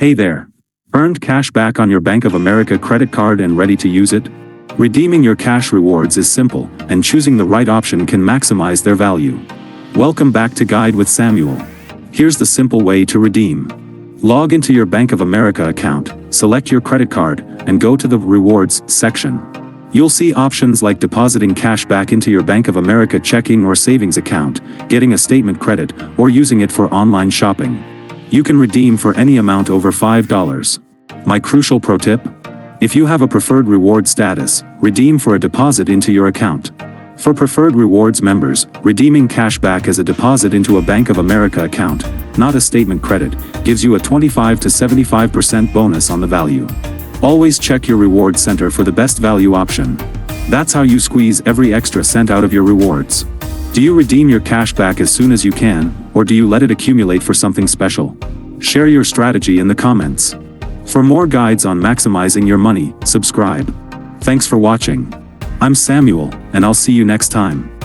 Hey there. Earned cash back on your Bank of America credit card and ready to use it? Redeeming your cash rewards is simple, and choosing the right option can maximize their value. Welcome back to Guide with Samuel. Here's the simple way to redeem. Log into your Bank of America account, select your credit card, and go to the Rewards section. You'll see options like depositing cash back into your Bank of America checking or savings account, getting a statement credit, or using it for online shopping. You can redeem for any amount over $5. My crucial pro tip? If you have a preferred reward status, redeem for a deposit into your account. For preferred rewards members, redeeming cash back as a deposit into a Bank of America account, not a statement credit, gives you a 25 to 75% bonus on the value. Always check your reward center for the best value option. That's how you squeeze every extra cent out of your rewards. Do you redeem your cash back as soon as you can, or do you let it accumulate for something special? Share your strategy in the comments. For more guides on maximizing your money, subscribe. Thanks for watching. I'm Samuel, and I'll see you next time.